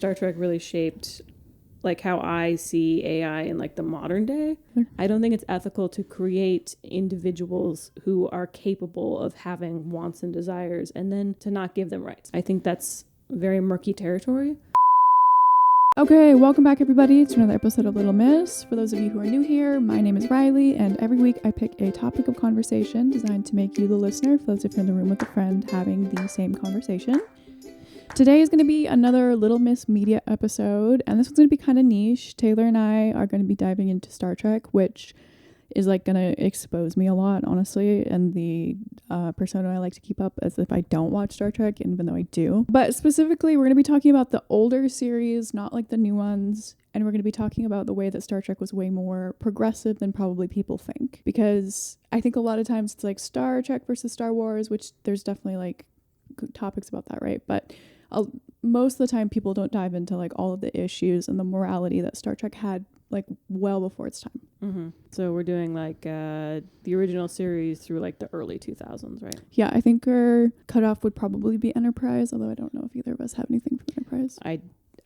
Star Trek really shaped like how I see AI in like the modern day. I don't think it's ethical to create individuals who are capable of having wants and desires and then to not give them rights. I think that's very murky territory. Okay, welcome back everybody to another episode of Little Miss. For those of you who are new here, my name is Riley, and every week I pick a topic of conversation designed to make you, the listener, feel as if you're in the room with a friend having the same conversation. Today is going to be another Little Miss media episode, and this one's going to be kind of niche. Taylor and I are going to be diving into Star Trek, which is like going to expose me a lot, honestly, and the persona I like to keep up as if I don't watch Star Trek, even though I do. But specifically, we're going to be talking about the older series, not like the new ones, and we're going to be talking about the way that Star Trek was way more progressive than probably people think. Because I think a lot of times it's like Star Trek versus Star Wars, which there's definitely like topics about that, right? But most of the time people don't dive into like all of the issues and the morality that Star Trek had like well before its time. Mm-hmm. So we're doing like the original series through like the early 2000s, right? Yeah, I think our cutoff would probably be Enterprise, although I don't know if either of us have anything from Enterprise. I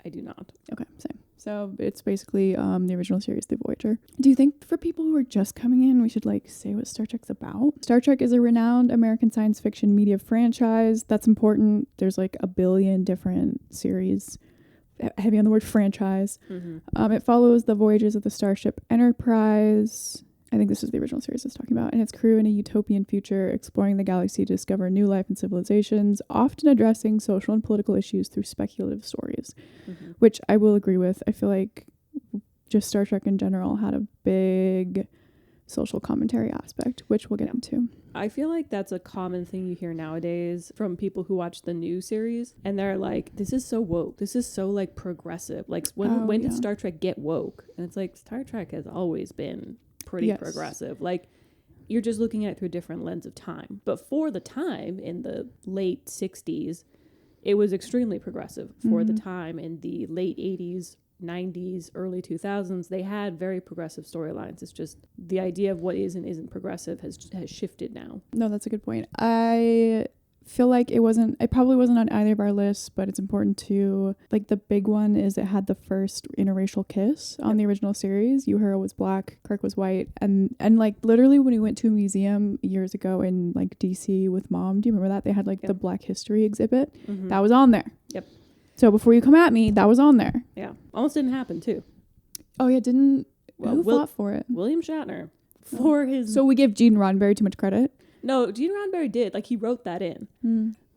do not. Okay, same. So it's basically the original series, The Voyager. Do you think for people who are just coming in, we should like say what Star Trek's about? Star Trek is a renowned American science fiction media franchise. That's important. There's like a billion different series. Heavy on the word franchise. Mm-hmm. It follows the voyages of the starship Enterprise. I think this is the original series it's talking about, and its crew in a utopian future exploring the galaxy to discover new life and civilizations, often addressing social and political issues through speculative stories, which I will agree with. I feel like just Star Trek in general had a big social commentary aspect, which we'll get into. I feel like that's a common thing you hear nowadays from people who watch the new series, and they're like, this is so woke, this is so like progressive, like when did Star Trek get woke? And it's like, Star Trek has always been pretty progressive. Like, you're just looking at it through a different lens of time, but for the time in the late 60s it was extremely progressive. For the time in the late 80s, 90s, early 2000s, they had very progressive storylines. It's just the idea of what is and isn't progressive has shifted now. No, that's a good point. I feel like it probably wasn't on either of our lists, but it's important to, like, the big one is it had the first interracial kiss on the original series. Uhura was black, Kirk was white, and like literally when we went to a museum years ago in like DC with Mom, do you remember that? They had like the Black History exhibit. That was on there. Yep. So before you come at me, that was on there. Yeah. Almost didn't happen too. Oh yeah, who fought for it? William Shatner. For his... So we give Gene Roddenberry too much credit? No, Gene Roddenberry did. Like, he wrote that in.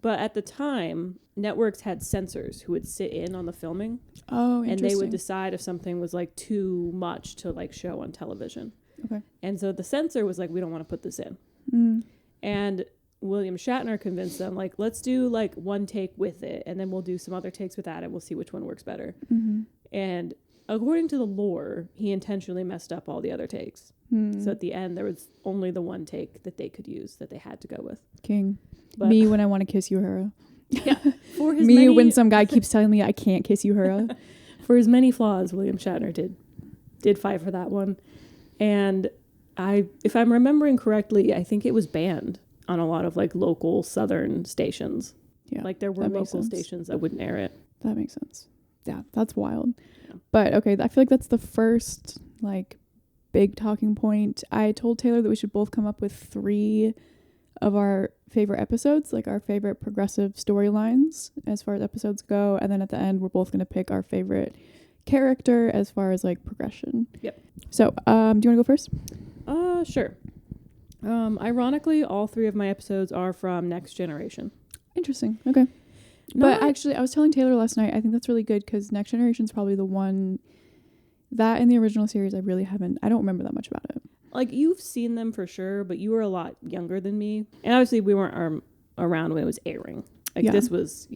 But at the time, networks had censors who would sit in on the filming. Oh, interesting. And they would decide if something was like too much to like show on television. Okay. And so the censor was like, we don't want to put this in. And William Shatner convinced them, like, let's do like one take with it, and then we'll do some other takes without it. We'll see which one works better. And according to the lore, he intentionally messed up all the other takes. So at the end, there was only the one take that they could use, that they had to go with. King. But me when I want to kiss Uhura. Yeah. For his me when some guy keeps telling me I can't kiss Uhura. For his many flaws, William Shatner did fight for that one. And if I'm remembering correctly, I think it was banned on a lot of like local southern stations. Yeah. Like, there were local stations that wouldn't air it. That makes sense. Yeah, that's wild. Yeah. But okay, I feel like that's the first like big talking point. I told Taylor that we should both come up with 3 of our favorite episodes, like our favorite progressive storylines as far as episodes go, and then at the end we're both going to pick our favorite character as far as like progression. Yep. So do you want to go first? Sure. Ironically, all 3 of my episodes are from Next Generation. Interesting. Okay. But actually, I was telling Taylor last night, I think that's really good because Next Generation is probably the one that in the original series I don't remember that much about it. Like, you've seen them for sure, but you were a lot younger than me. And obviously we weren't around when it was airing. Like, this was,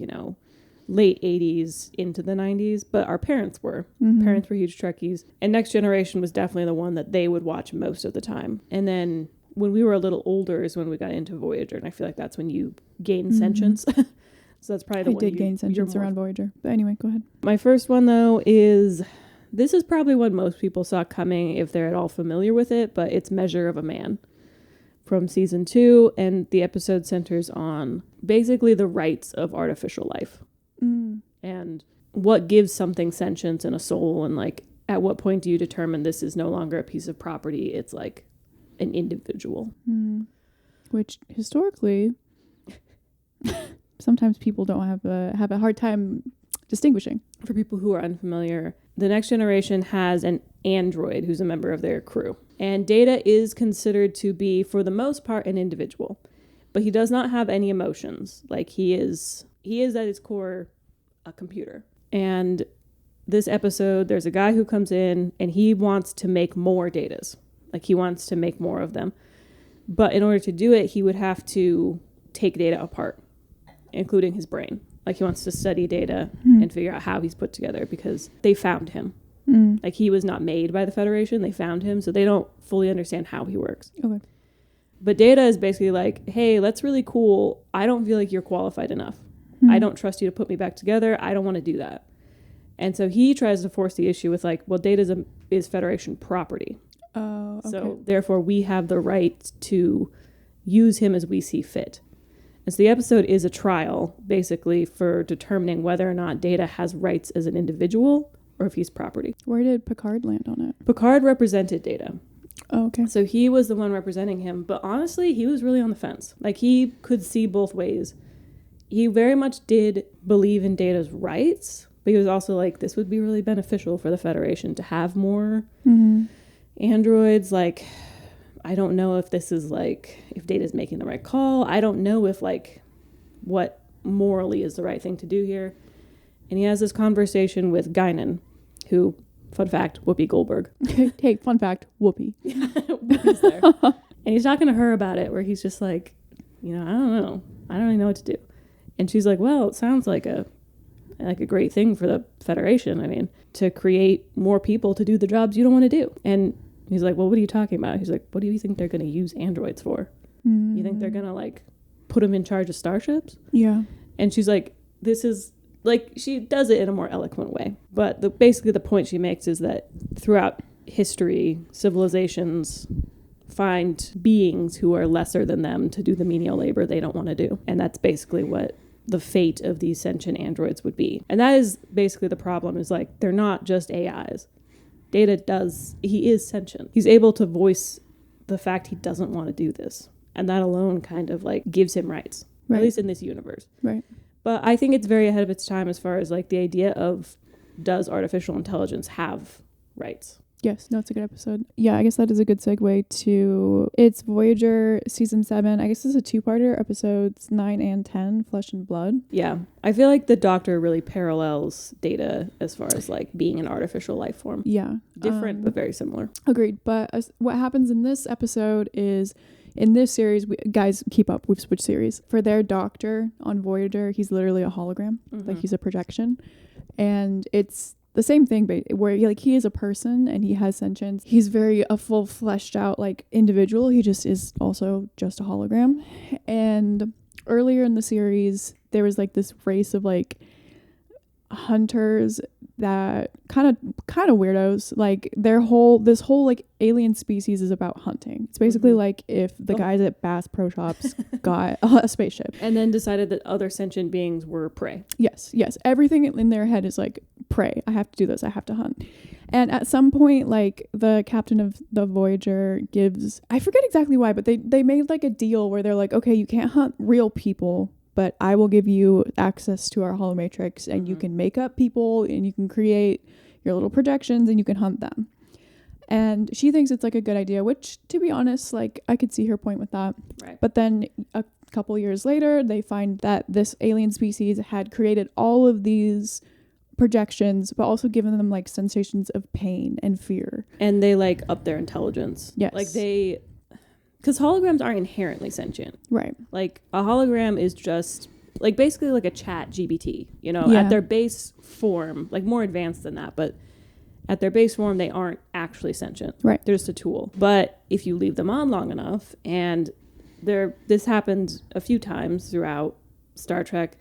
late 80s into the 90s, but our parents were. Parents were huge Trekkies. And Next Generation was definitely the one that they would watch most of the time. And then when we were a little older is when we got into Voyager, and I feel like that's when you gain sentience. So that's probably the one. I did gain sentience around Voyager. But anyway, go ahead. My first one, though, this is probably what most people saw coming if they're at all familiar with it, but it's Measure of a Man from season 2, and the episode centers on basically the rights of artificial life. And what gives something sentience and a soul, and like at what point do you determine this is no longer a piece of property, it's like an individual. Which historically sometimes people don't have a hard time distinguishing. For people who are unfamiliar, the Next Generation has an android who's a member of their crew, and Data is considered to be, for the most part, an individual, but he does not have any emotions. Like he is at his core a computer. And this episode, there's a guy who comes in and he wants to make more Datas. Like he wants to make more of them. But in order to do it, he would have to take Data apart, including his brain. Like he wants to study Data and figure out how he's put together, because they found him. Like he was not made by the Federation. They found him, so they don't fully understand how he works. Okay. But Data is basically like, hey, that's really cool. I don't feel like you're qualified enough. I don't trust you to put me back together. I don't want to do that. And so he tries to force the issue with like, well, Data is Federation property. Oh, okay. So therefore we have the right to use him as we see fit. And so the episode is a trial basically for determining whether or not Data has rights as an individual or if he's property. Where did Picard land on it? Picard represented Data. Oh, okay. So he was the one representing him. But honestly, he was really on the fence. Like he could see both ways. He very much did believe in Data's rights, but he was also like, this would be really beneficial for the Federation to have more androids. Like, I don't know if this is like, if Data's making the right call. I don't know if like what morally is the right thing to do here. And he has this conversation with Guinan, who, fun fact, Whoopi Goldberg. Hey, fun fact, Whoopi. Whoopi's there. And he's talking to her about it, where he's just like, you know, I don't know. I don't really know what to do. And she's like, well, it sounds like a great thing for the Federation. I mean, to create more people to do the jobs you don't want to do. And he's like, well, what are you talking about? He's like, what do you think they're going to use androids for? You think they're going to like put them in charge of starships? Yeah. And she's like, this is like, she does it in a more eloquent way. But basically the point she makes is that throughout history, civilizations find beings who are lesser than them to do the menial labor they don't want to do. And that's basically what the fate of these sentient androids would be. And that is basically the problem, is like, they're not just AIs. Data he is sentient. He's able to voice the fact he doesn't want to do this. And that alone kind of like gives him rights, right. At least in this universe. Right. But I think it's very ahead of its time as far as like the idea of, does artificial intelligence have rights? Yes, no, it's a good episode. Yeah, I guess that is a good segue to, it's Voyager season 7. I guess it's a 2-parter, episodes 9 and 10, Flesh and Blood. Yeah, I feel like the Doctor really parallels Data as far as like being an artificial life form. Yeah. Different, but very similar. Agreed. But what happens in this episode is, in this series, guys, keep up, we've switched series. For their Doctor on Voyager, he's literally a hologram. Like he's a projection. And it's the same thing, but where like he is a person and he has sentience. He's very a full fleshed out like individual. He just is also just a hologram. And earlier in the series, there was like this race of like hunters that kind of weirdos. Like this whole like alien species is about hunting. It's basically like if the guys at Bass Pro Shops got a spaceship and then decided that other sentient beings were prey. Yes. Everything in their head is like prey. I have to do this. I have to hunt. And at some point, like the captain of the Voyager gives, I forget exactly why, but they made like a deal where they're like, okay, you can't hunt real people, but I will give you access to our holomatrix, and you can make up people and you can create your little projections and you can hunt them. And she thinks it's like a good idea, which, to be honest, like I could see her point with that. Right. But then a couple years later, they find that this alien species had created all of these projections, but also given them like sensations of pain and fear. And they like up their intelligence. Yes. Like because holograms aren't inherently sentient. Right. Like a hologram is just like basically like a chat GBT, you know, Yeah. at their base form, like more advanced than that, but at their base form, they aren't actually sentient. Right. They're just a tool. But if you leave them on long enough, and this happens a few times throughout Star Trek,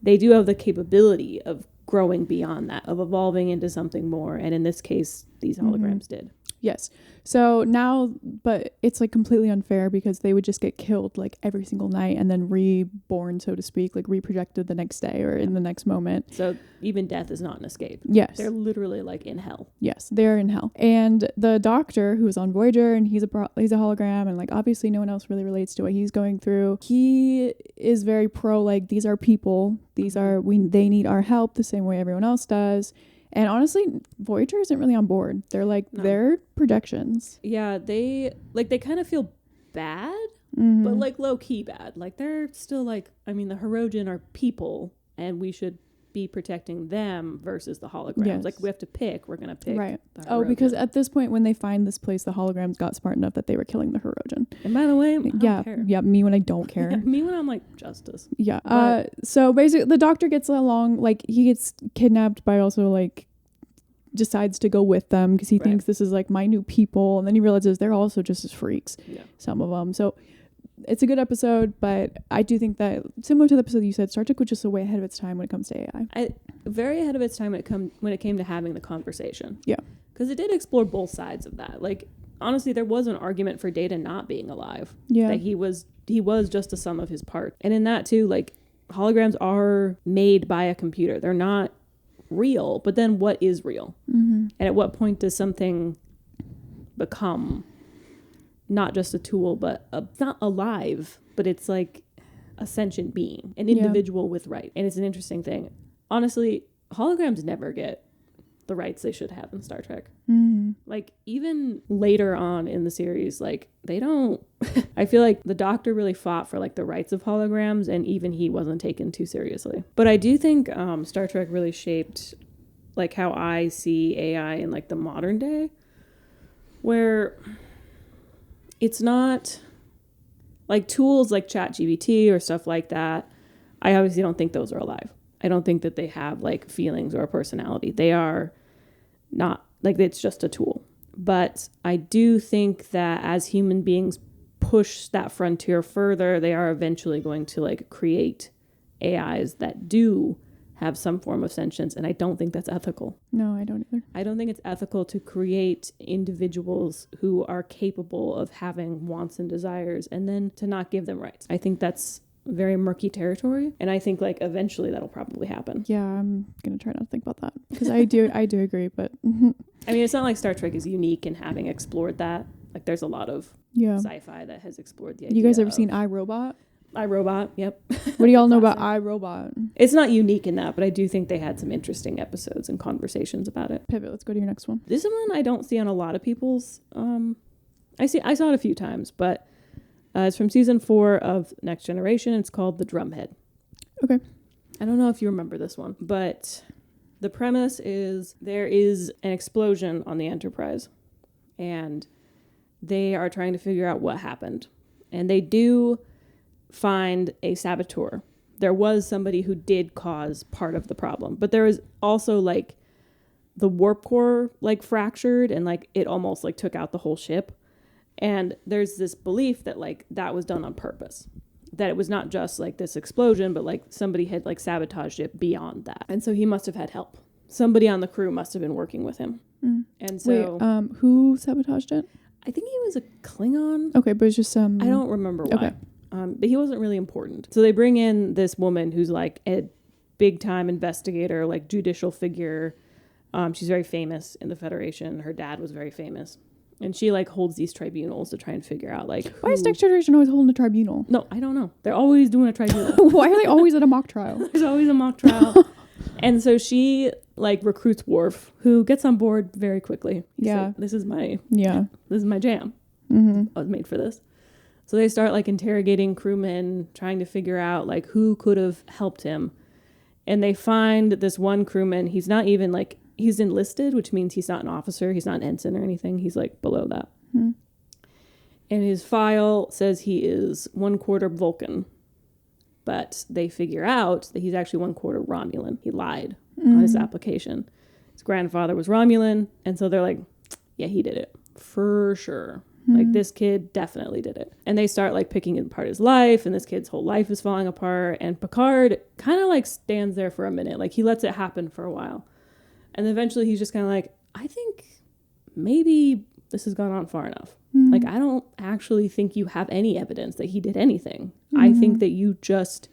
they do have the capability of growing beyond that, of evolving into something more. And in this case, these holograms did. Yes. So now, but it's like completely unfair because they would just get killed like every single night and then reborn, so to speak, like reprojected the next day or in the next moment. So even death is not an escape. Yes. They're literally like in hell. Yes, they're in hell. And the doctor who was on Voyager, and he's a hologram, and like obviously no one else really relates to what he's going through. He is very pro, like, these are people. They need our help the same way everyone else does. And honestly, Voyager isn't really on board. They're like, they're projections. Yeah, they kind of feel bad, but like low key bad. Like they're still like, I mean, the Hirogen are people and we should be protecting them versus the holograms. Yes. Like we have to pick. We're going to pick. Right. The Oh, Hirogen. because at this point when they find this place, the holograms got smart enough that they were killing the Hirogen. And by the way, I don't care. Yeah, me when I don't care. Yeah, me when I'm like, justice. Yeah. So basically the doctor gets along, like he gets kidnapped by also like decides to go with them because he thinks this is like my new people, and then he realizes they're also just as freaks, some of them. So it's a good episode, but I do think that similar to the episode you said, Star Trek was just way ahead of its time when it comes to AI. Very ahead of its time when it came to having the conversation. Yeah, because it did explore both sides of that. Like honestly, there was an argument for Data not being alive. Yeah, that he was just a sum of his parts, and in that too, like holograms are made by a computer. They're not real, but then what is real? And at what point does something become not just a tool, but not alive, but it's like a sentient being, an individual with rights? And it's an interesting thing. Honestly, holograms never get the rights they should have in Star Trek. Like even later on in the series, like they don't I feel like the Doctor really fought for like the rights of holograms, and even he wasn't taken too seriously. But I do think Star Trek really shaped like how I see AI in like the modern day, where it's not like tools like ChatGPT or stuff like that. I obviously don't think those are alive. I don't think that they have like feelings or a personality. They are not, like, it's just a tool. But I do think that as human beings push that frontier further, they are eventually going to like create AIs that do have some form of sentience, and I don't think that's ethical. No, I don't either. I don't think it's ethical to create individuals who are capable of having wants and desires and then to not give them rights. I think that's very murky territory, and I think like eventually that'll probably happen. Yeah, I'm gonna try not to think about that because I do agree, but I mean, it's not like Star Trek is unique in having explored that. Like there's a lot of sci-fi that has explored the idea. You guys ever seen iRobot? iRobot, yep. What do y'all know about iRobot? It's not unique in that, but I do think they had some interesting episodes and conversations about it. Pivot, let's go to your next one. This one I don't see on a lot of people's I saw it a few times, but it's from season 4 of Next Generation. It's called The Drumhead. Okay. I don't know if you remember this one, but the premise is there is an explosion on the Enterprise, and they are trying to figure out what happened. And they do find a saboteur. There was somebody who did cause part of the problem, but there was also like the warp core like fractured, and like it almost like took out the whole ship. And there's this belief that like that was done on purpose, that it was not just like this explosion, but like somebody had like sabotaged it beyond that. And so he must have had help. Somebody on the crew must have been working with him. And so wait, who sabotaged it? I think he was a Klingon. Okay, but it's just I don't remember why. Okay. But he wasn't really important. So they bring in this woman who's like a big time investigator, like judicial figure. She's very famous in the Federation. Her dad was very famous. And she like holds these tribunals to try and figure out like why is Next Generation always holding a tribunal? No, I don't know. They're always doing a tribunal. Why are they always at a mock trial? There's always a mock trial. And so she like recruits Worf, who gets on board very quickly. He's like, this is my jam. I was made for this. So they start like interrogating crewmen, trying to figure out like who could have helped him. And they find this one crewman. He's not even like, he's enlisted, which means he's not an officer. He's not an ensign or anything. He's like below that. And his file says he is 1/4 Vulcan. But they figure out that he's actually 1/4 Romulan. He lied on his application. His grandfather was Romulan. And so they're like, yeah, he did it for sure. Like this kid definitely did it. And they start like picking apart his life, and this kid's whole life is falling apart. And Picard kind of like stands there for a minute. Like he lets it happen for a while. And eventually he's just kind of like, I think maybe this has gone on far enough. Like, I don't actually think you have any evidence that he did anything. I think that you just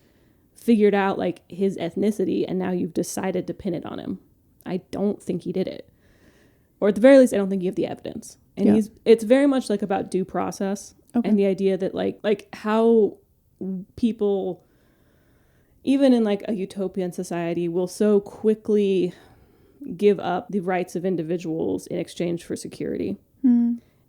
figured out like his ethnicity and now you've decided to pin it on him. I don't think he did it. Or at the very least, I don't think you have the evidence. And it's very much like about due process and the idea that like how people, even in like a utopian society, will so quickly give up the rights of individuals in exchange for security.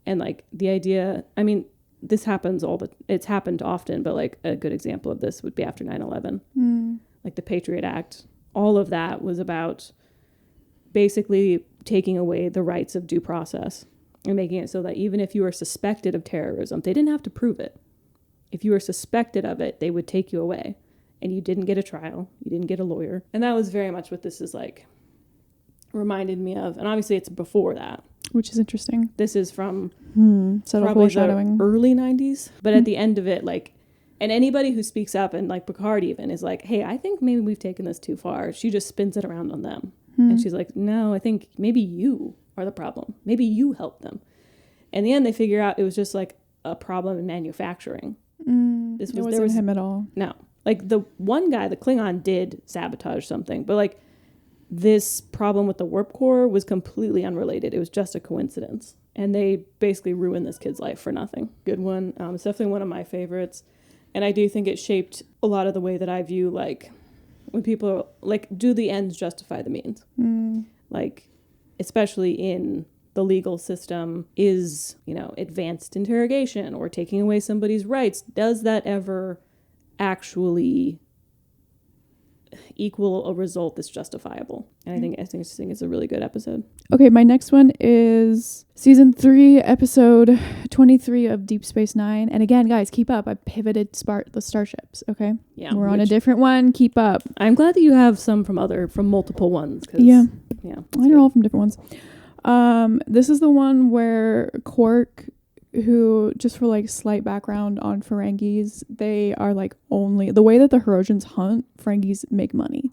And like the idea, I mean, this happens it's happened often, but like a good example of this would be after 9/11. Like the Patriot Act, all of that was about basically taking away the rights of due process and making it so that even if you were suspected of terrorism, they didn't have to prove it. If you were suspected of it, they would take you away and you didn't get a trial. You didn't get a lawyer. And that was very much what this is like, reminded me of. And obviously it's before that. Which is interesting. This is from probably the early 90s. But at the end of it, like, and anybody who speaks up, and like Picard even is like, hey, I think maybe we've taken this too far. She just spins it around on them. And she's like, no, I think maybe you are the problem. Maybe you helped them. In the end, they figure out it was just like a problem in manufacturing. It wasn't him at all. No. Like the one guy, the Klingon, did sabotage something. But like this problem with the warp core was completely unrelated. It was just a coincidence. And they basically ruined this kid's life for nothing. Good one. It's definitely one of my favorites. And I do think it shaped a lot of the way that I view, like, when people are, like, do the ends justify the means? Like, especially in the legal system, is, you know, advanced interrogation or taking away somebody's rights, does that ever actually equal a result that's justifiable? And I think it's a really good episode. Okay, my next one is season 3, episode 23 of Deep Space Nine. And again, guys, keep up. I pivoted the starships. Okay, we're on a different one. Keep up. I'm glad that you have some from multiple ones. Yeah, mine are all from different ones. This is the one where Quark, who, just for like slight background on Ferengis, they are like only the way that the Herosians hunt, Ferengis make money.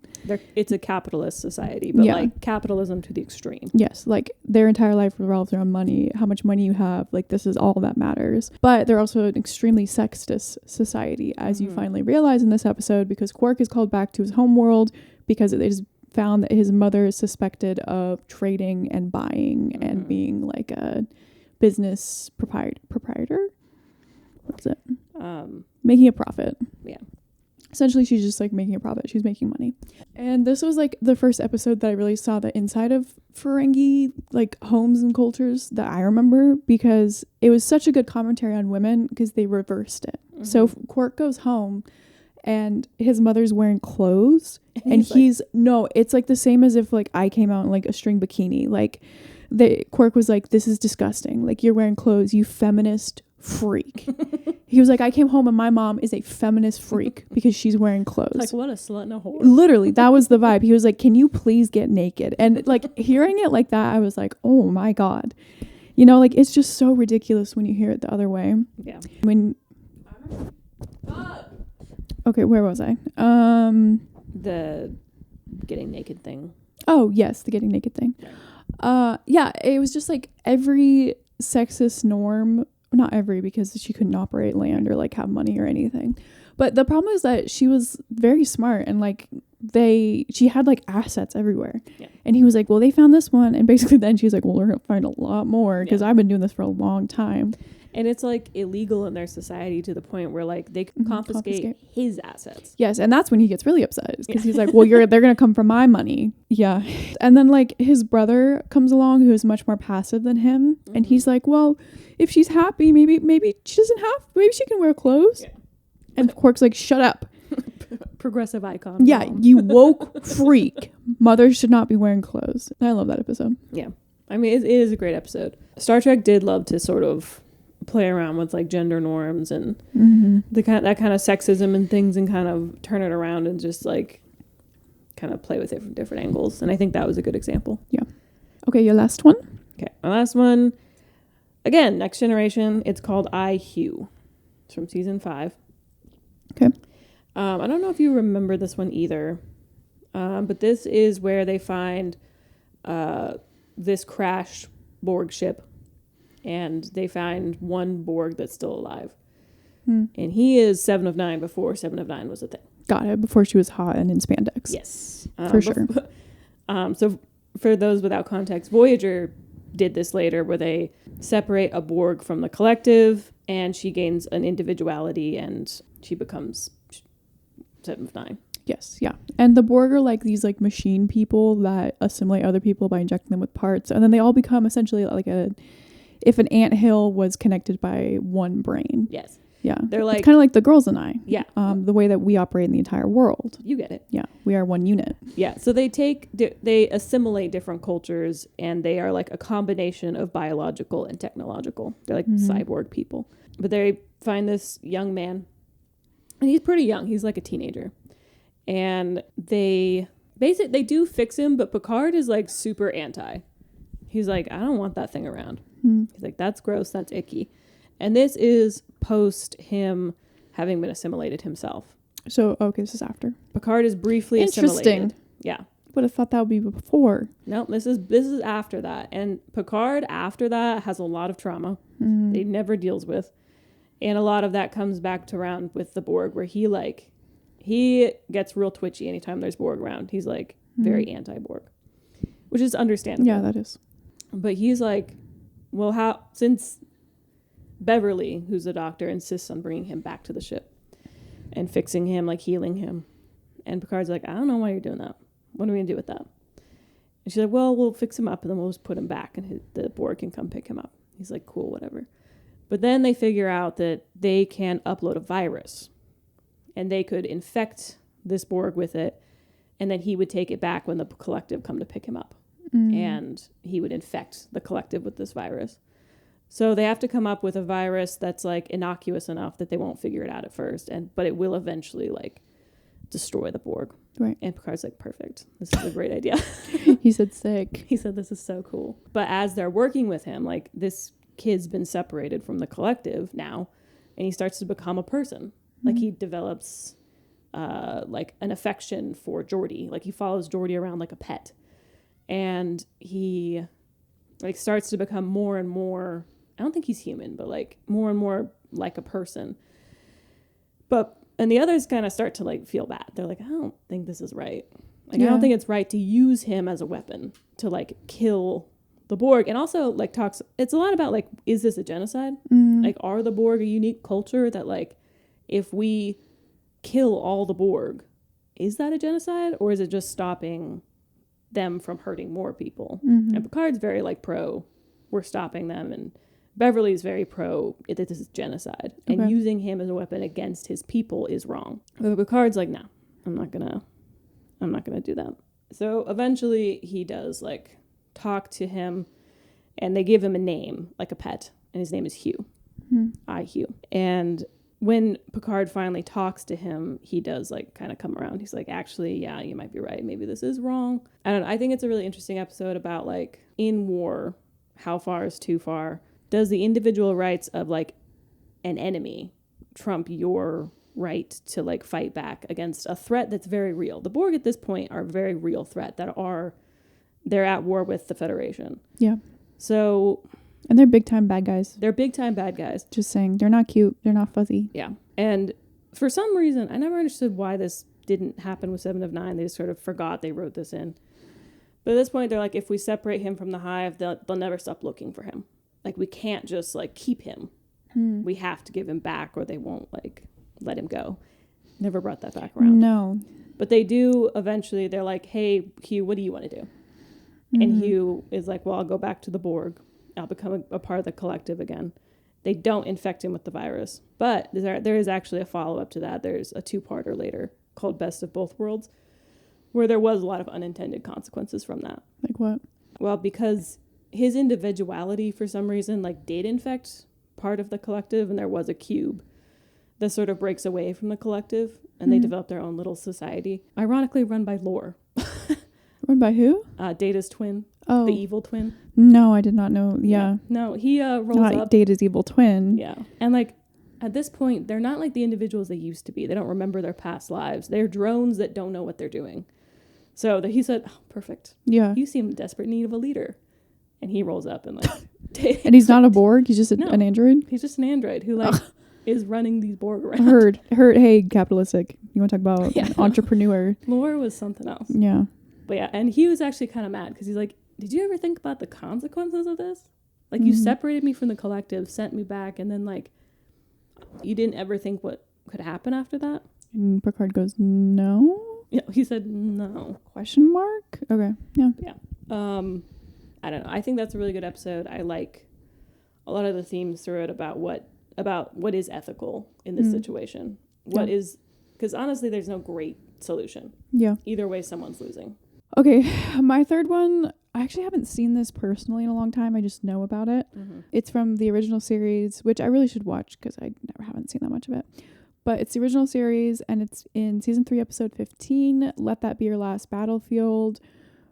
It's a capitalist society, but like capitalism to the extreme. Yes, like their entire life revolves around money, how much money you have, like this is all that matters. But they're also an extremely sexist society, as you finally realize in this episode, because Quark is called back to his home world because it is found that his mother is suspected of trading and buying and being like a business proprietor. What's it? Making a profit. Yeah. Essentially, she's just like making a profit. She's making money. And this was like the first episode that I really saw the inside of Ferengi like homes and cultures that I remember, because it was such a good commentary on women because they reversed it. So Quark goes home and his mother's wearing clothes and he's like, no, it's like the same as if like I came out in like a string bikini. Like Quark was like, this is disgusting. Like, you're wearing clothes, you feminist freak. He was like, I came home and my mom is a feminist freak because she's wearing clothes. Like, what a slut and a whore. Literally, that was the vibe. He was like, can you please get naked? And like hearing it like that, I was like, oh my God. You know, like it's just so ridiculous when you hear it the other way. Yeah. Okay, where was I? The getting naked thing. Oh, yes, the getting naked thing. Yeah, it was just like every sexist norm, not every, because she couldn't operate land or like have money or anything. But the problem is that she was very smart and like she had like assets everywhere. Yeah. And he was like, well, they found this one. And basically then she's like, well, we're going to find a lot more because I've been doing this for a long time. And it's like illegal in their society to the point where like they confiscate his assets. Yes, and that's when he gets really upset because he's like, well, they're going to come from my money. Yeah. And then like his brother comes along who is much more passive than him. And he's like, well, if she's happy, maybe she doesn't have, maybe she can wear clothes. Yeah. And Quark's like, shut up. Progressive icon. Yeah, you woke freak. Mothers should not be wearing clothes. I love that episode. Yeah. I mean, it is a great episode. Star Trek did love to sort of play around with like gender norms and that kind of sexism and things, and kind of turn it around and just like kind of play with it from different angles. And I think that was a good example. Yeah. Okay, your last one. Okay, my last one. Again, Next Generation. It's called I, Hugh. It's from season 5. Okay. I don't know if you remember this one either, but this is where they find this crashed Borg ship, and they find one Borg that's still alive. And he is 7 of 9 before 7 of 9 was a thing. Got it. Before she was hot and in spandex. Yes. For sure. So for those without context, Voyager did this later where they separate a Borg from the collective, and she gains an individuality and she becomes 7 of 9. Yes, yeah. And the Borg are like these like machine people that assimilate other people by injecting them with parts. And then they all become essentially like if an anthill was connected by one brain. Yes. Yeah. They're like, it's kind of like the girls and I. Yeah. The way that we operate in the entire world. You get it. Yeah. We are one unit. Yeah. So they assimilate different cultures, and they are like a combination of biological and technological. They're like cyborg people. But they find this young man, and he's pretty young. He's like a teenager. And they do fix him, but Picard is like super anti. He's like, I don't want that thing around. He's like, that's gross, that's icky. And this is post him having been assimilated himself. So, okay, this is after. Picard is briefly assimilated. Yeah. Would have thought that would be before. No, this is after that. And Picard after that has a lot of trauma that he never deals with. And a lot of that comes back to around with the Borg, where he gets real twitchy anytime there's Borg around. He's like very anti-Borg, which is understandable. Yeah, that is. But he's like, well, since Beverly, who's a doctor, insists on bringing him back to the ship and fixing him, like healing him. And Picard's like, I don't know why you're doing that. What are we going to do with that? And she's like, well, we'll fix him up and then we'll just put him back and the Borg can come pick him up. He's like, cool, whatever. But then they figure out that they can upload a virus and they could infect this Borg with it, and then he would take it back when the collective come to pick him up. And he would infect the collective with this virus. So they have to come up with a virus that's like innocuous enough that they won't figure it out at first, but it will eventually like destroy the Borg. Right. And Picard's like, perfect. This is a great idea. He said sick. He said, this is so cool. But as they're working with him, like this kid's been separated from the collective now, and he starts to become a person. Like he develops like an affection for Geordi. Like he follows Geordi around like a pet. And he like starts to become more and more, I don't think he's human, but like more and more like a person. And the others kind of start to like feel bad. They're like, I don't think this is right. Like, I don't think it's right to use him as a weapon to like kill the Borg. And also like it's a lot about like, is this a genocide? Like, are the Borg a unique culture that like, if we kill all the Borg, is that a genocide? Or is it just stopping them from hurting more people? And Picard's very like pro, we're stopping them. And Beverly's very pro, this is genocide. Okay. And using him as a weapon against his people is wrong. But Picard's like, no, I'm not gonna do that. So eventually he does like talk to him, and they give him a name, like a pet, and his name is Hugh. Hugh. And when Picard finally talks to him, he does like kind of come around. He's like, actually, yeah, you might be right. Maybe this is wrong. I don't know. I think it's a really interesting episode about like in war, how far is too far? Does the individual rights of like an enemy trump your right to like fight back against a threat that's very real? The Borg at this point are a very real threat they're at war with the Federation. Yeah. So. And they're big time bad guys. They're big time bad guys. Just saying, they're not cute. They're not fuzzy. Yeah. And for some reason, I never understood why this didn't happen with 7 of 9. They just sort of forgot they wrote this in. But at this point, they're like, if we separate him from the hive, they'll never stop looking for him. Like, we can't just like keep him. We have to give him back, or they won't like let him go. Never brought that back around. No. But they do eventually. They're like, hey, Hugh, what do you want to do? And Hugh is like, well, I'll go back to the Borg. I'll become a part of the collective again. They don't infect him with the virus. But there is actually a follow-up to that. There's a 2-parter later called Best of Both Worlds, where there was a lot of unintended consequences from that. Like what? Well, because his individuality, for some reason, like did infect part of the collective, and there was a cube that sort of breaks away from the collective, and they develop their own little society, ironically run by Lore. Run by who? Data's twin. Oh. The evil twin. No, I did not know. Yeah. No, he rolls not up. Data's evil twin. Yeah. And like at this point, they're not like the individuals they used to be. They don't remember their past lives. They're drones that don't know what they're doing. So he said, oh, perfect. Yeah. You seem in desperate need of a leader. And he rolls up and like... And he's not a Borg? He's just an android? He's just an android who like is running these Borg around. Heard. Hey, capitalistic. You want to talk about an entrepreneur? Lore was something else. Yeah. But yeah, and he was actually kind of mad because he's like, did you ever think about the consequences of this? Like, you separated me from the collective, sent me back, and then, like, you didn't ever think what could happen after that? And Picard goes, no? Yeah, he said no. Question mark? Okay, yeah. Yeah. I don't know. I think that's a really good episode. I like a lot of the themes through it about what is ethical in this situation. What is... Because, honestly, there's no great solution. Yeah. Either way, someone's losing. Okay, my third one, I actually haven't seen this personally in a long time. I just know about it. Mm-hmm. It's from the original series, which I really should watch because I haven't seen that much of it. But it's the original series, and it's in season 3, episode 15, Let That Be Your Last Battlefield,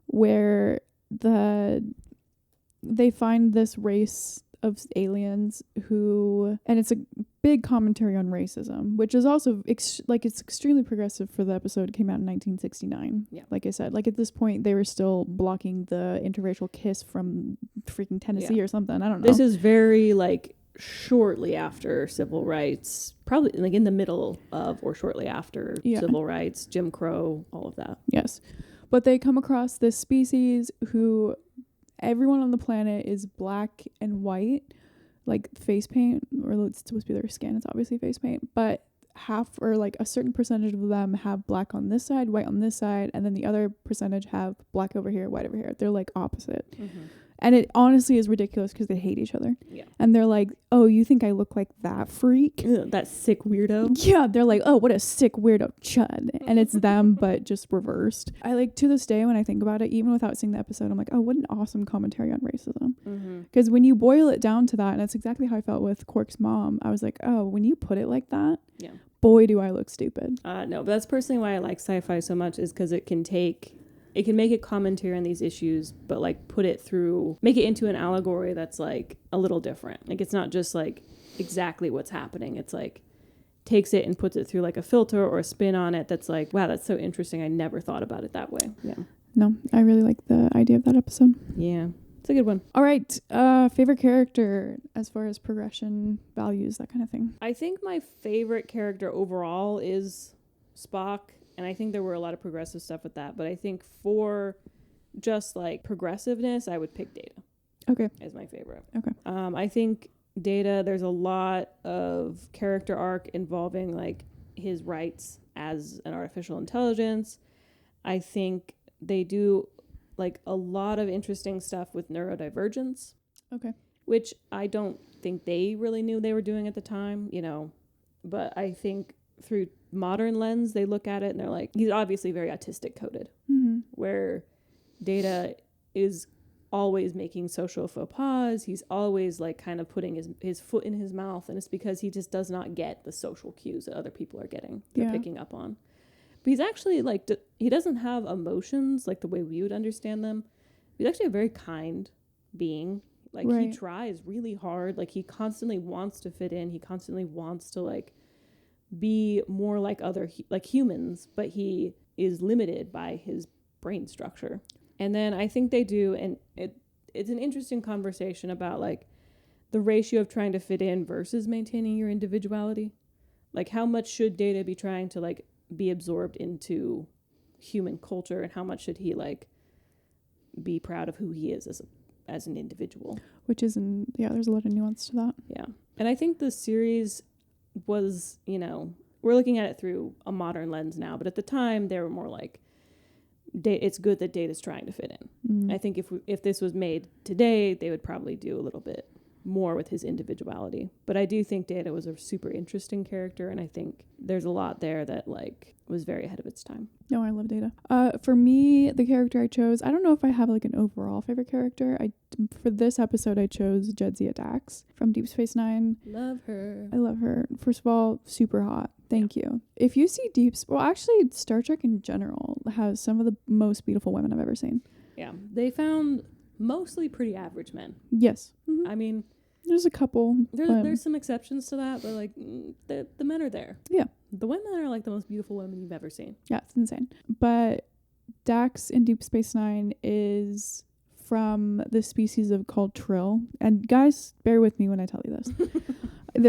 where they find this race of aliens who, and it's a big commentary on racism, which is also it's extremely progressive for the episode. It came out in 1969. Yeah, like I said, like at this point they were still blocking the interracial kiss from freaking Tennessee or something. I don't know. This is very like shortly after civil rights, probably like in the middle of or shortly after civil rights, Jim Crow, all of that. Yes, but they come across this species who everyone on the planet is black and white, like face paint, or it's supposed to be their skin. It's obviously face paint, but half or like a certain percentage of them have black on this side, white on this side, and then the other percentage have black over here, white over here. They're like opposite. Mm-hmm. And it honestly is ridiculous because they hate each other. Yeah. And they're like, oh, you think I look like that freak? Ugh, that sick weirdo. Yeah. They're like, oh, what a sick weirdo chud. And it's them, but just reversed. I like to this day when I think about it, even without seeing the episode, I'm like, oh, what an awesome commentary on racism. Because when you boil it down to that, and that's exactly how I felt with Quark's mom, I was like, oh, when you put it like that, boy, do I look stupid. No, but that's personally why I like sci-fi so much, is because it can make a commentary on these issues, but like make it into an allegory that's like a little different. Like, it's not just like exactly what's happening. It's like takes it and puts it through like a filter or a spin on it that's like, wow, that's so interesting. I never thought about it that way. Yeah. No, I really like the idea of that episode. Yeah. It's a good one. All right. Favorite character as far as progression, values, that kind of thing. I think my favorite character overall is Spock. And I think there were a lot of progressive stuff with that. But I think for just like progressiveness, I would pick Data. Okay. As my favorite. Okay. I think Data, there's a lot of character arc involving like his rights as an artificial intelligence. I think they do like a lot of interesting stuff with neurodivergence. Okay. Which I don't think they really knew they were doing at the time, but I think through modern lens they look at it and they're like, he's obviously very autistic coded, where Data is always making social faux pas. He's always like kind of putting his foot in his mouth, and it's because he just does not get the social cues that other people are getting. They're picking up on. But he's actually like he doesn't have emotions like the way we would understand them. He's actually a very kind being. Like, he tries really hard. Like, he constantly wants to fit in. He constantly wants to like be more like other humans, but he is limited by his brain structure. And then I think they do, and it's an interesting conversation about like the ratio of trying to fit in versus maintaining your individuality. Like, how much should Data be trying to like be absorbed into human culture, and how much should he like be proud of who he is as an individual? Which isn't, there's a lot of nuance to that. Yeah. And I think the series was, we're looking at it through a modern lens now, but at the time they were more like, it's good that Data's trying to fit in. I think if this was made today, they would probably do a little bit more with his individuality. But I do think Data was a super interesting character, and I think there's a lot there that like was very ahead of its time. No, I love Data. For me, the character I chose, I don't know if I have like an overall favorite character. For this episode, I chose Jadzia Dax from Deep Space Nine. Love her. I love her. First of all, super hot. Thank you. If you see actually Star Trek in general has some of the most beautiful women I've ever seen. Yeah, they found mostly pretty average men. Yes. Mm-hmm. I mean, there's a couple. There's some exceptions to that, but like the men are there. Yeah. The women are like the most beautiful women you've ever seen. Yeah, it's insane. But Dax in Deep Space Nine is from the species called Trill. And guys, bear with me when I tell you this.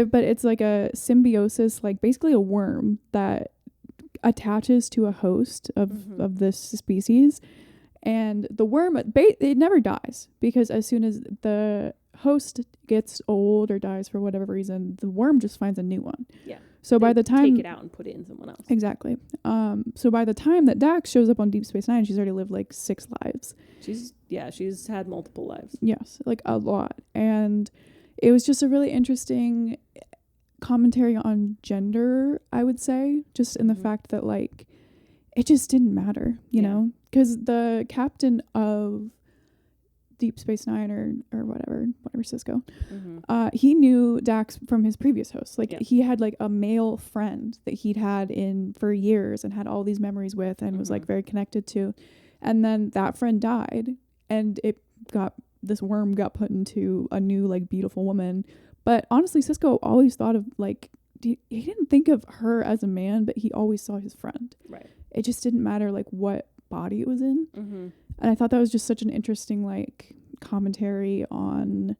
But it's like a symbiosis, like basically a worm that attaches to a host of this species. And the worm, it never dies, because as soon as the host gets old or dies for whatever reason, the worm just finds a new one. Yeah. So by the time... take it out and put it in someone else. Exactly. So by the time that Dax shows up on Deep Space Nine, she's already lived like 6 lives. She's had multiple lives. Yes, like a lot. And it was just a really interesting commentary on gender, I would say, just in the fact that like it just didn't matter, you know, because the captain of Deep Space Nine or whatever Cisco, he knew Dax from his previous host. Like he had like a male friend that he'd had in for years and had all these memories with and was like very connected to. And then that friend died, and this worm got put into a new like beautiful woman. But honestly, Cisco always thought of like, he didn't think of her as a man, but he always saw his friend. Right. It just didn't matter like what body it was in. And I thought that was just such an interesting like commentary on,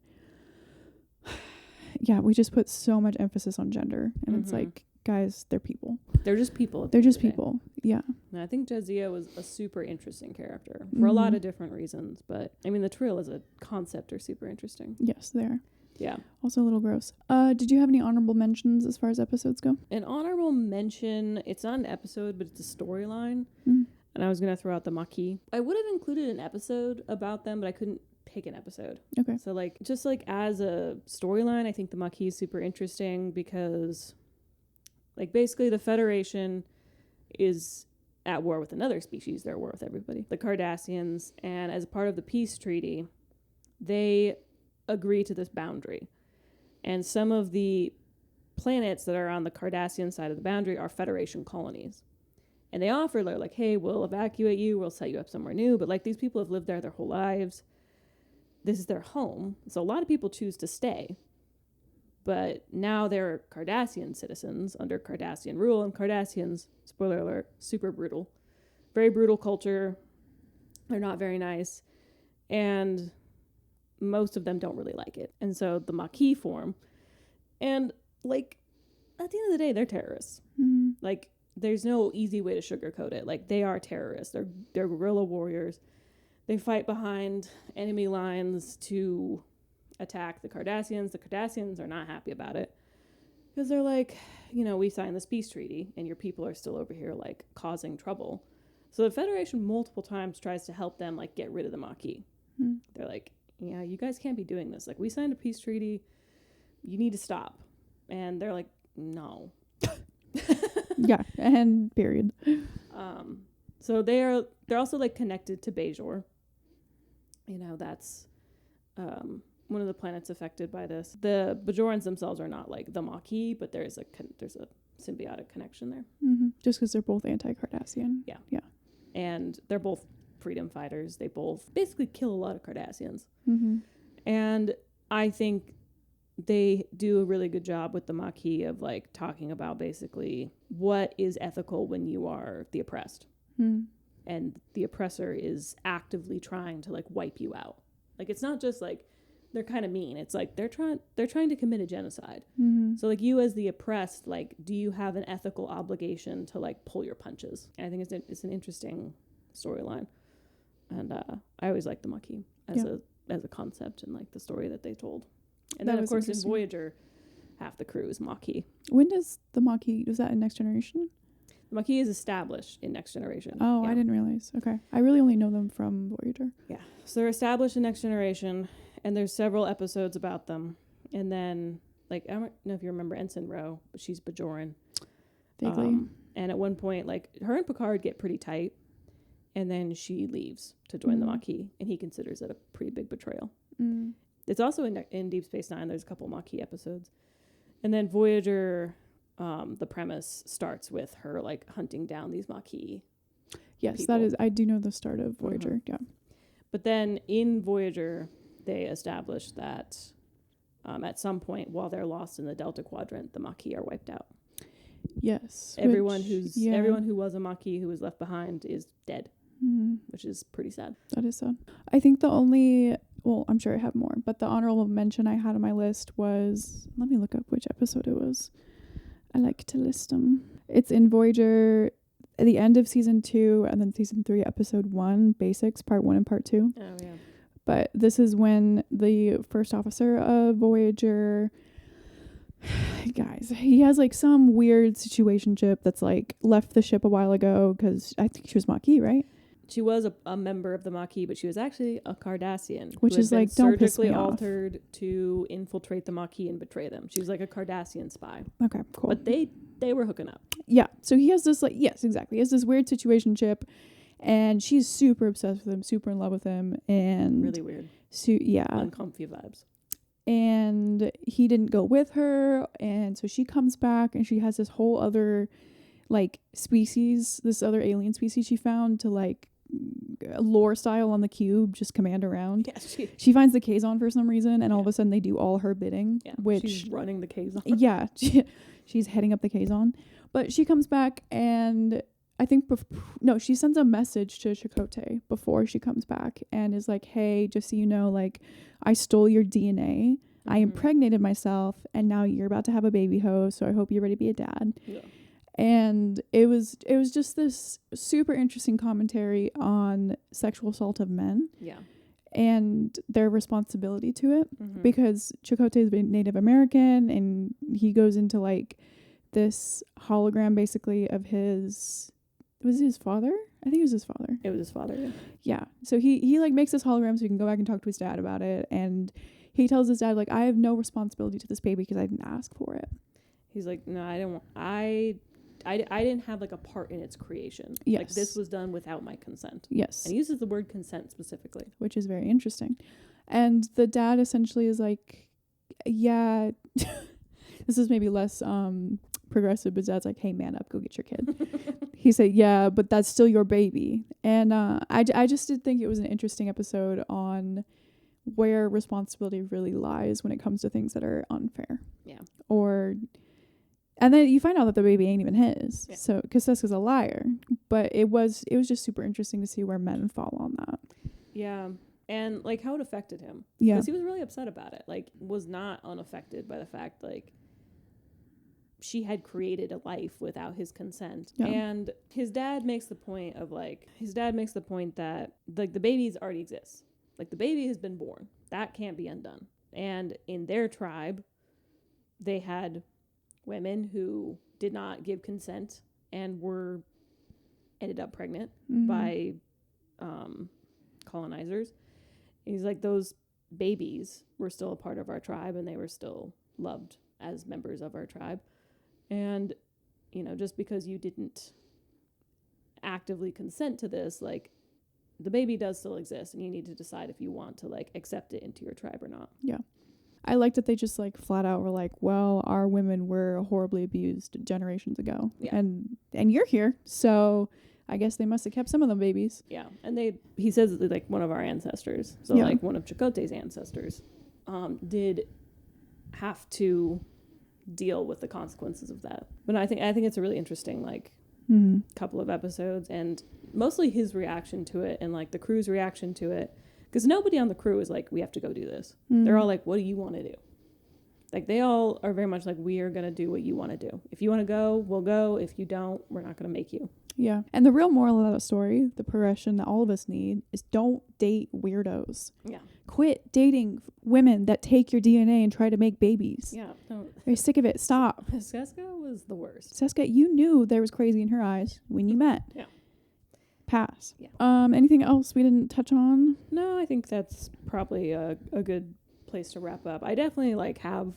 we just put so much emphasis on gender, and it's like, guys, they're people. They're just people. They're just people. Yeah. And I think Jadzia was a super interesting character for a lot of different reasons, but I mean the Trill as a concept are super interesting. Yes, they are. Yeah. Also a little gross. Did you have any honorable mentions as far as episodes go? An honorable mention, it's not an episode, but it's a storyline. And I was going to throw out the Maquis. I would have included an episode about them, but I couldn't pick an episode. Okay. So like, just like as a storyline, I think the Maquis is super interesting because like basically the Federation is at war with another species. They're at war with everybody. The Cardassians. And as part of the peace treaty, they agree to this boundary. And some of the planets that are on the Cardassian side of the boundary are Federation colonies. And they offer, they're like, hey, we'll evacuate you, we'll set you up somewhere new. But like these people have lived there their whole lives. This is their home. So a lot of people choose to stay. But now they're Cardassian citizens under Cardassian rule. And Cardassians, spoiler alert, super brutal. Very brutal culture. They're not very nice. And most of them don't really like it. And so the Maquis form. And like, at the end of the day, they're terrorists. Like, there's no easy way to sugarcoat it. Like, they are terrorists. They're guerrilla warriors. They fight behind enemy lines to attack the Cardassians. The Cardassians are not happy about it because they're like, you know, we signed this peace treaty and your people are still over here like causing trouble. So the Federation multiple times tries to help them like get rid of the Maquis. They're like, yeah, you guys can't be doing this. Like, we signed a peace treaty. You need to stop. And they're like, no. Yeah, and period. So they're also like connected to Bajor. You know, that's one of the planets affected by this. The Bajorans themselves are not like the Maquis, but there's a symbiotic connection there. Just because they're both anti-Cardassian. Yeah. And they're both freedom fighters. They both basically kill a lot of Cardassians. And I think they do a really good job with the Maquis of like talking about basically what is ethical when you are the oppressed. And the oppressor is actively trying to like wipe you out. Like, it's not just like they're kind of mean. It's like they're trying to commit a genocide. So like, you as the oppressed, like, do you have an ethical obligation to like pull your punches? And I think it's an interesting storyline. And I always like the Maquis as a concept and like the story that they told. And then of course in Voyager, half the crew is Maquis. When does the Maquis, was that in Next Generation? The Maquis is established in Next Generation. Oh, yeah. I didn't realize. Okay. I really only know them from Voyager. Yeah. So they're established in Next Generation, and there's several episodes about them. And then, like, I don't know if you remember Ensign Ro, but she's Bajoran. Vaguely. And at one point, like, her and Picard get pretty tight, and then she leaves to join the Maquis, and he considers it a pretty big betrayal. It's also in Deep Space Nine. There's a couple Maquis episodes. And then Voyager, the premise starts with her like hunting down these Maquis. Yes, people. that is. I do know the start of Voyager. Yeah. But then in Voyager, they establish that at some point while they're lost in the Delta Quadrant, the Maquis are wiped out. Yes. Everyone who was a Maquis who was left behind is dead. which is pretty sad. That is sad. I think the only, well, I'm sure I have more, but the honorable mention I had on my list was, let me look up which episode it was. I like to list them. It's in Voyager at the end of season 2 and then season 3, episode 1, Basics, part 1 and part 2. Oh, yeah. But this is when the first officer of Voyager, guys, he has like some weird situationship that's like left the ship a while ago because I think she was Maquis, right? She was a member of the Maquis, but she was actually a Cardassian, which is like, don't piss me surgically off. altered to infiltrate the Maquis and betray them. She was like a Cardassian spy. Okay, cool. But they were hooking up. Yeah, so he has this like, yes, exactly. He has this weird situationship, and she's super obsessed with him, super in love with him, and really weird. Yeah, uncomfy vibes. And he didn't go with her, and so she comes back, and she has this whole other like species, this other alien species she found to like lore style on the cube, just command around. Yeah, she finds the Kazon for some reason, and all of a sudden they do all her bidding. Yeah, which she's running the Kazon. Yeah, she's heading up the Kazon. But she comes back, and I think she sends a message to Chakotay before she comes back, and is like, "Hey, just so you know, like, I stole your DNA. I impregnated myself, and now you're about to have a baby ho. So I hope you're ready to be a dad." Yeah. And it was just this super interesting commentary on sexual assault of men. Yeah. And their responsibility to it, because Chakotay is Native American, and he goes into like this hologram basically of his, was it his father? I think it was his father. It was his father. Yeah. Yeah. So he like makes this hologram so he can go back and talk to his dad about it, and he tells his dad like, I have no responsibility to this baby because I didn't ask for it. He's like, no, I didn't have like a part in its creation. Yes. Like this was done without my consent. Yes. And he uses the word consent specifically. Which is very interesting. And the dad essentially is like, yeah, this is maybe less progressive, but dad's like, hey, man up, go get your kid. He said, yeah, but that's still your baby. And I just did think it was an interesting episode on where responsibility really lies when it comes to things that are unfair. Yeah. And then you find out that the baby ain't even his. Yeah. So, because Seska's a liar. But it was just super interesting to see where men fall on that. Yeah. And, like, how it affected him. Yeah. Because he was really upset about it. Like, was not unaffected by the fact, like, she had created a life without his consent. Yeah. And his dad makes the point that, like, the babies already exist. Like, the baby has been born. That can't be undone. And in their tribe, they had women who did not give consent and ended up pregnant by colonizers. And he's like, those babies were still a part of our tribe, and they were still loved as members of our tribe. And, you know, just because you didn't actively consent to this, like, the baby does still exist, and you need to decide if you want to, like, accept it into your tribe or not. Yeah. I like that they just like flat out were like, well, our women were horribly abused generations ago. Yeah. And you're here. So I guess they must have kept some of them babies. Yeah. And he says like one of our ancestors. So like one of Chakotay's ancestors did have to deal with the consequences of that. But I think it's a really interesting like couple of episodes, and mostly his reaction to it and like the crew's reaction to it. Because nobody on the crew is like, we have to go do this. They're all like, what do you want to do? Like, they all are very much like, we are going to do what you want to do. If you want to go, we'll go. If you don't, we're not going to make you. Yeah. And the real moral of that story, the progression that all of us need, is don't date weirdos. Yeah. Quit dating women that take your DNA and try to make babies. Yeah. You're sick of it. Stop. Seska was the worst. Seska, you knew there was crazy in her eyes when you met. Yeah. Pass. Yeah. Anything else we didn't touch on? No, I think that's probably a good place to wrap up. I definitely like have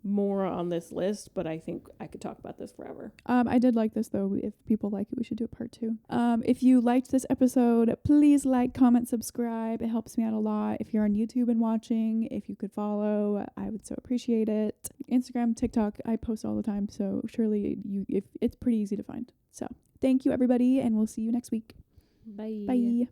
more on this list, but I think I could talk about this forever. I did like this though. If people like it, we should do a part 2. If you liked this episode, please like, comment, subscribe. It helps me out a lot. If you're on YouTube and watching, if you could follow, I would so appreciate it. Instagram, TikTok, I post all the time, so surely if it's pretty easy to find. So thank you everybody, and we'll see you next week. Bye. Bye.